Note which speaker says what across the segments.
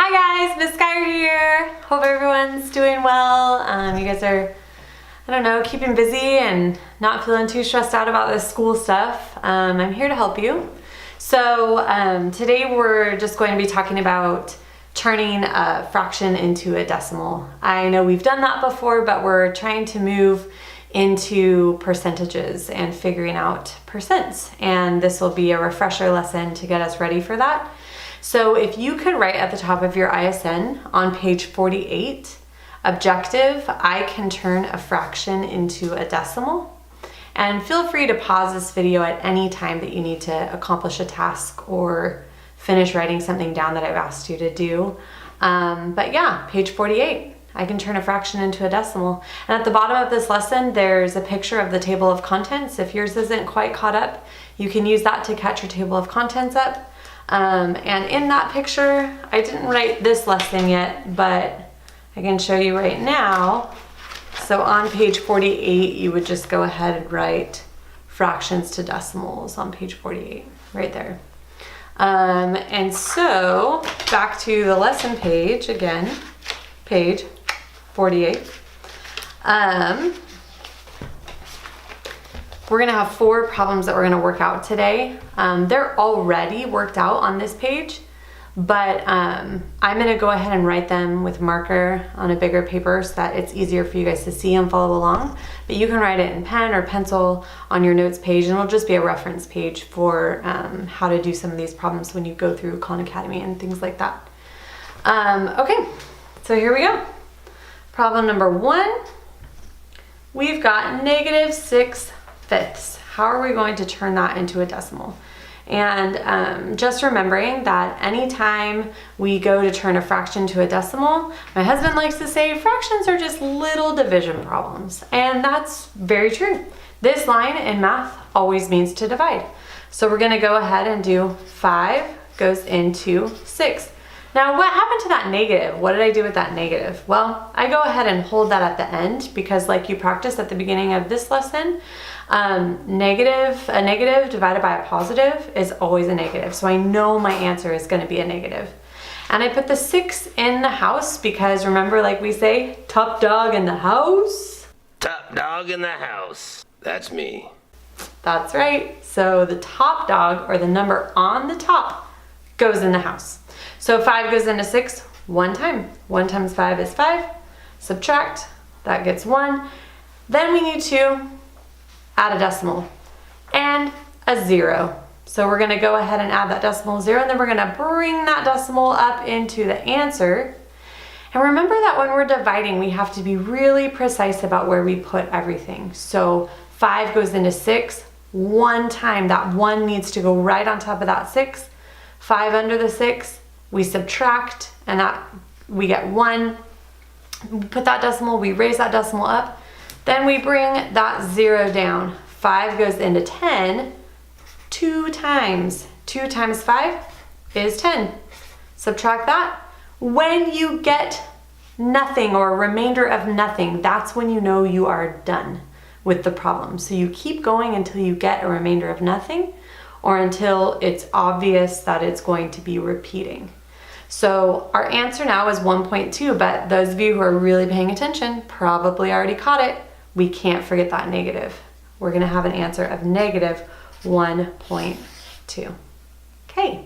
Speaker 1: Hi guys, Miss Geyer here. Hope everyone's doing well. You guys are, I don't know, keeping busy and not feeling too stressed out about this school stuff. I'm here to help you. So today we're just going to be talking about turning a fraction into a decimal. I know we've done that before, but we're trying to move into percentages and figuring out percents. And this will be a refresher lesson to get us ready for that. So if you could write at the top of your ISN on page 48, objective, I can turn a fraction into a decimal. And feel free to pause this video at any time that you need to accomplish a task or finish writing something down that I've asked you to do. But yeah, page 48, I can turn a fraction into a decimal. And at the bottom of this lesson, there's a picture of the table of contents. If yours isn't quite caught up, you can use that to catch your table of contents up. And in that picture, I didn't write this lesson yet, but I can show you right now. So on page 48, you would just go ahead and write fractions to decimals on page 48, right there. And so back to the lesson page again, page 48. We're gonna have 4 problems that we're gonna work out today. They're already worked out on this page, but I'm gonna go ahead and write them with marker on a bigger paper so that it's easier for you guys to see and follow along. But you can write it in pen or pencil on your notes page, and it'll just be a reference page for how to do some of these problems when you go through Khan Academy and things like that. Okay, so here we go. Problem number 1, we've got -6/5. How are we going to turn that into a decimal? And just remembering that anytime we go to turn a fraction to a decimal, my husband likes to say fractions are just little division problems. And that's very true. This line in math always means to divide. So we're gonna go ahead and do 5 goes into 6. Now what happened to that negative? What did I do with that negative? Well, I go ahead and hold that at the end because like you practiced at the beginning of this lesson, a negative divided by a positive is always a negative. So I know my answer is going to be a negative. And I put the 6 in the house because remember, like we say, top dog in the house.
Speaker 2: Top dog in the house. That's me.
Speaker 1: That's right. So the top dog, or the number on the top, goes in the house. So 5 goes into 6 one time. 1 times 5 is 5. Subtract, that gets 1. Then we need to add a decimal and a 0. So we're gonna go ahead and add that decimal 0, and then we're gonna bring that decimal up into the answer. And remember that when we're dividing, we have to be really precise about where we put everything. So 5 goes into 6 one time. That 1 needs to go right on top of that 6. 5 under the 6, we subtract, and that we get 1. We put that decimal, we raise that decimal up. Then we bring that 0 down. 5 goes into 10 2 times. 2 times 5 is 10. Subtract that. When you get nothing or a remainder of nothing, that's when you know you are done with the problem. So you keep going until you get a remainder of nothing or until it's obvious that it's going to be repeating. So our answer now is 1.2, but those of you who are really paying attention probably already caught it. We can't forget that negative. We're gonna have an answer of -1.2. Okay,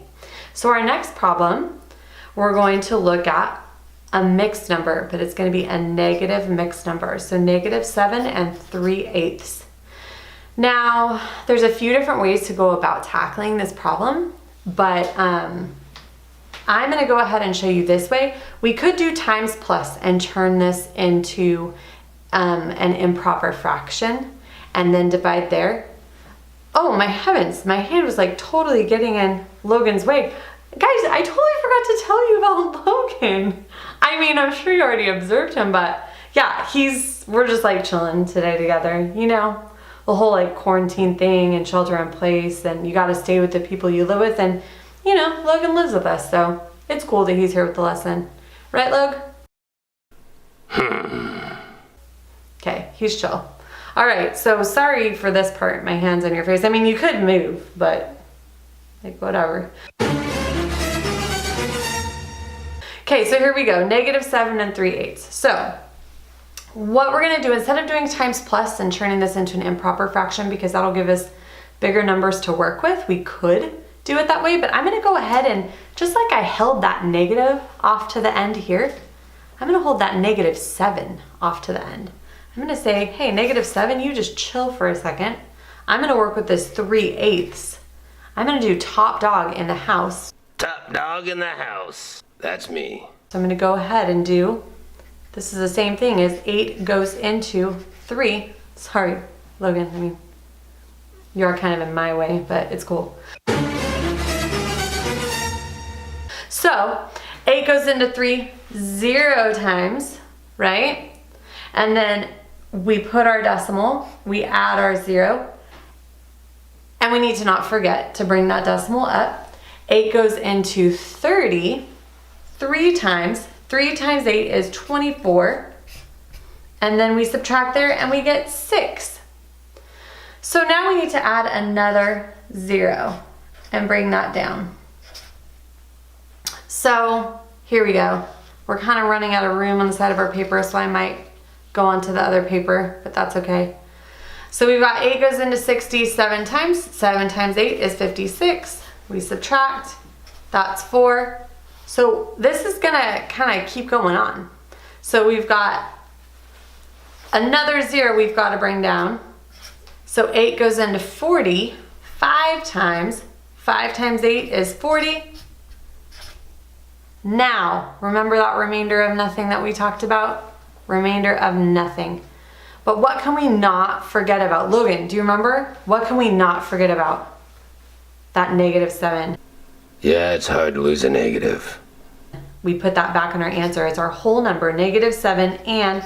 Speaker 1: so our next problem, we're going to look at a mixed number, but it's gonna be a negative mixed number. So -7 3/8. Now, there's a few different ways to go about tackling this problem, but I'm gonna go ahead and show you this way. We could do times plus and turn this into an improper fraction and then divide there. Oh my heavens, my hand was like totally getting in Logan's way. Guys, I totally forgot to tell you about Logan. I mean, I'm sure you already observed him, but yeah, we're just like chilling today together. You know, the whole like quarantine thing and shelter in place, and you gotta stay with the people you live with, and you know, Logan lives with us, so it's cool that he's here with the lesson. Right, Log? Okay, he's chill. All right, so sorry for this part, my hands on your face. I mean, you could move, but like whatever. Okay, so here we go, -7 and 3/8. So what we're gonna do, instead of doing times plus and turning this into an improper fraction, because that'll give us bigger numbers to work with, we could do it that way, but I'm gonna go ahead and, just like I held that negative off to the end here, I'm gonna hold that -7 off to the end. I'm gonna say, hey, -7, you just chill for a second. I'm gonna work with this 3/8. I'm gonna do top dog in the house.
Speaker 2: Top dog in the house. That's me.
Speaker 1: So I'm gonna go ahead and do, this is the same thing as 8 goes into 3. Sorry, Logan, I mean, you are kind of in my way, but it's cool. So 8 goes into 3 0 times, right? And then we put our decimal, we add our 0, and we need to not forget to bring that decimal up. 8 goes into 30 3 times. 3 times 8 is 24. And then we subtract there and we get 6. So now we need to add another 0 and bring that down. So here we go. We're kind of running out of room on the side of our paper, so I might go on to the other paper, but that's okay. So we've got 8 goes into 60 7 times. 7 times 8 is 56. We subtract, that's 4. So this is gonna kind of keep going on. So we've got another 0 we've got to bring down. So 8 goes into 40 5 times. 5 times 8 is 40. Now, remember that remainder of nothing that we talked about? Remainder of nothing. But what can we not forget about? Logan, do you remember? What can we not forget about? That -7.
Speaker 2: Yeah, it's hard to lose a negative.
Speaker 1: We put that back in our answer. It's our whole number, -7 and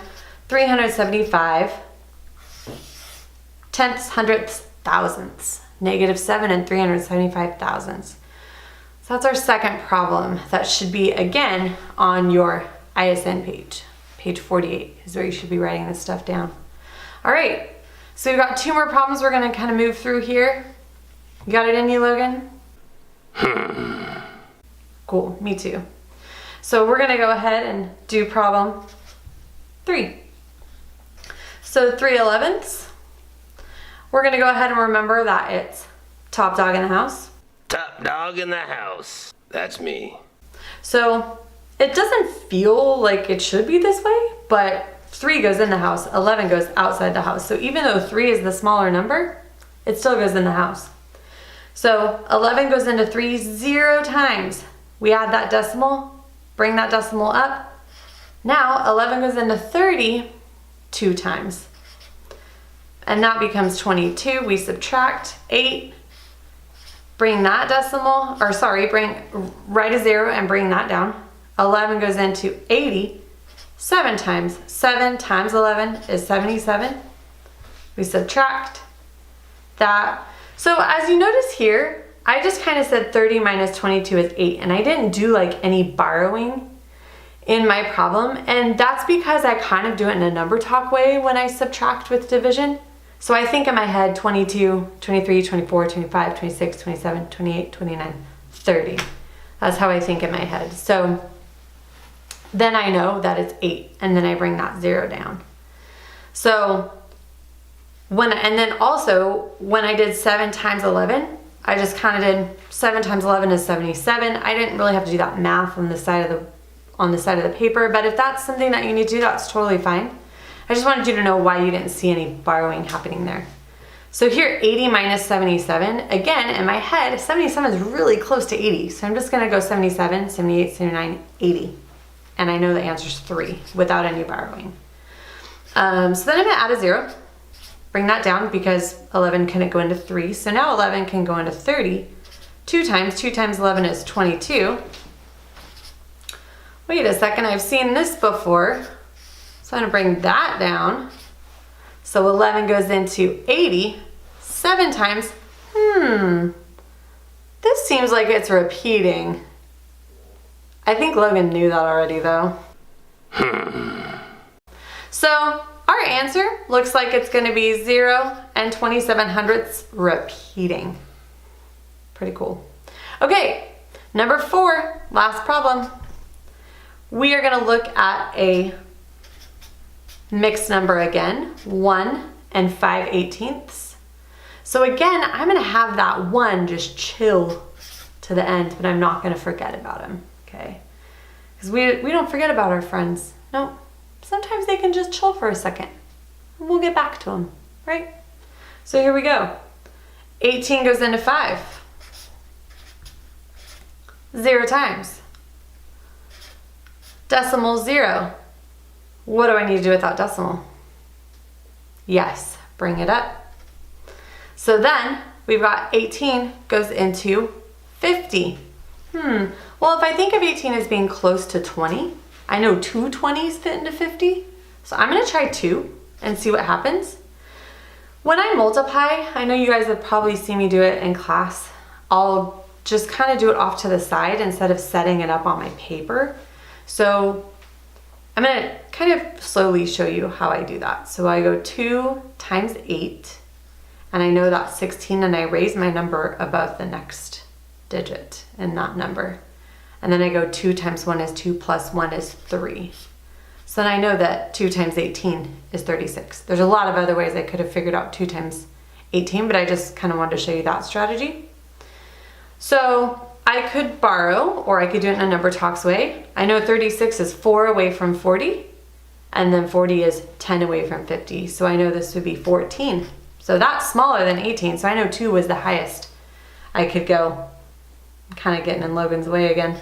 Speaker 1: 375 tenths, hundredths, thousandths. -7 and 375 thousandths. So that's our second problem. That should be, again, on your ISN page. Page 48 is where you should be writing this stuff down. All right, so we've got 2 more problems we're gonna kind of move through here. You got it in you, Logan? Cool, me too. So we're gonna go ahead and do problem 3. So 3/11ths. We're gonna go ahead and remember that it's top dog in the house.
Speaker 2: Top dog in the house. That's me.
Speaker 1: So it doesn't feel like it should be this way, but 3 goes in the house, 11 goes outside the house. So even though 3 is the smaller number, it still goes in the house. So 11 goes into 3 0 times. We add that decimal, bring that decimal up. Now 11 goes into 30 2 times. And that becomes 22. We subtract 8. Bring that decimal, or sorry, write a 0 and bring that down. 11 goes into 80 7 times. 7 times 11 is 77. We subtract that. So as you notice here, I just kind of said 30 minus 22 is 8, and I didn't do like any borrowing in my problem, and that's because I kind of do it in a number talk way when I subtract with division. So I think in my head 22, 23, 24, 25, 26, 27, 28, 29, 30. That's how I think in my head. So then I know that it's 8, and then I bring that 0 down. So and then also when I did 7 times 11, I just kind of did 7 times 11 is 77. I didn't really have to do that math on the side of the paper, but if that's something that you need to do, that's totally fine. I just wanted you to know why you didn't see any borrowing happening there. So here, 80 minus 77, again, in my head, 77 is really close to 80. So I'm just gonna go 77, 78, 79, 80. And I know the answer is 3 without any borrowing. So then I'm gonna add a 0, bring that down because 11 couldn't go into 3. So now 11 can go into 30. 2 times 11 is 22. Wait a second, I've seen this before. So I'm gonna bring that down. So 11 goes into 80, 7 times. This seems like it's repeating. I think Logan knew that already though. So our answer looks like it's gonna be 0 and 27 hundredths repeating. Pretty cool. Okay, number 4, last problem. We are gonna look at a mixed number again, 1 and 5/18. So again, I'm gonna have that 1 just chill to the end, but I'm not gonna forget about him, okay? Because we don't forget about our friends. No, sometimes they can just chill for a second. We'll get back to them, right? So here we go. 18 goes into 5. 0 times. Decimal 0. What do I need to do with that decimal? Yes, bring it up. So then we've got 18 goes into 50. Well, if I think of 18 as being close to 20, I know 2 20s fit into 50. So I'm gonna try 2 and see what happens. When I multiply, I know you guys have probably seen me do it in class. I'll just kind of do it off to the side instead of setting it up on my paper. So I'm gonna kind of slowly show you how I do that. So I go 2 times 8, and I know that's 16, and I raise my number above the next digit in that number. And then I go 2 times 1 is 2 plus 1 is 3. So then I know that 2 times 18 is 36. There's a lot of other ways I could have figured out 2 times 18, but I just kind of wanted to show you that strategy. So I could borrow, or I could do it in a number talks way. I know 36 is 4 away from 40, and then 40 is 10 away from 50. So I know this would be 14. So that's smaller than 18. So I know 2 was the highest I could go. I'm kind of getting in Logan's way again.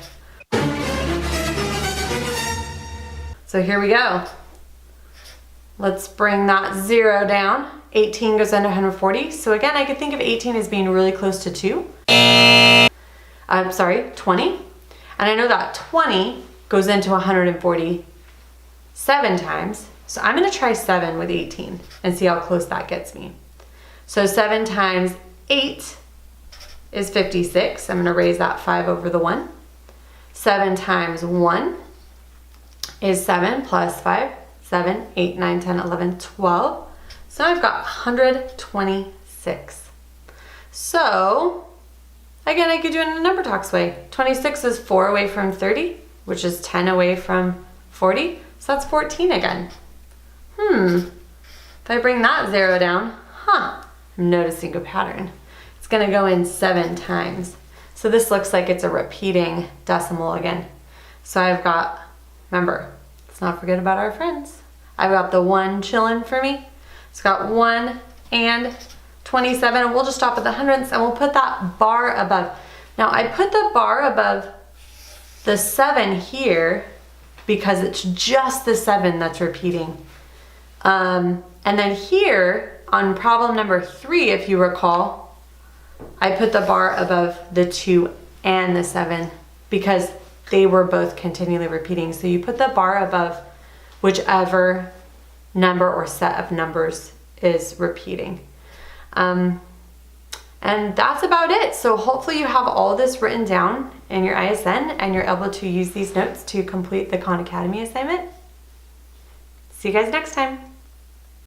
Speaker 1: So here we go. Let's bring that 0 down. 18 goes into 140. So again, I could think of 18 as being really close to 2. 20. And I know that 20 goes into 147 times. So I'm gonna try 7 with 18 and see how close that gets me. So 7 times 8 is 56. I'm gonna raise that 5 over the 1. 7 times 1 is 7 plus 5. 7, 8, 9, 10, 11, 12. So I've got 126. So again, I could do it in a number talks way. 26 is 4 away from 30, which is 10 away from 40. So that's 14 again. If I bring that 0 down, I'm noticing a pattern. It's gonna go in 7 times. So this looks like it's a repeating decimal again. So I've got, remember, let's not forget about our friends. I've got the 1 chilling for me. It's got 1 and 27, and we'll just stop at the hundredths, and we'll put that bar above. Now I put the bar above the 7 here because it's just the 7 that's repeating. And then here on problem number 3, if you recall, I put the bar above the 2 and the 7 because they were both continually repeating. So you put the bar above whichever number or set of numbers is repeating. And that's about it. So hopefully you have all this written down in your ISN and you're able to use these notes to complete the Khan Academy assignment. See you guys next time.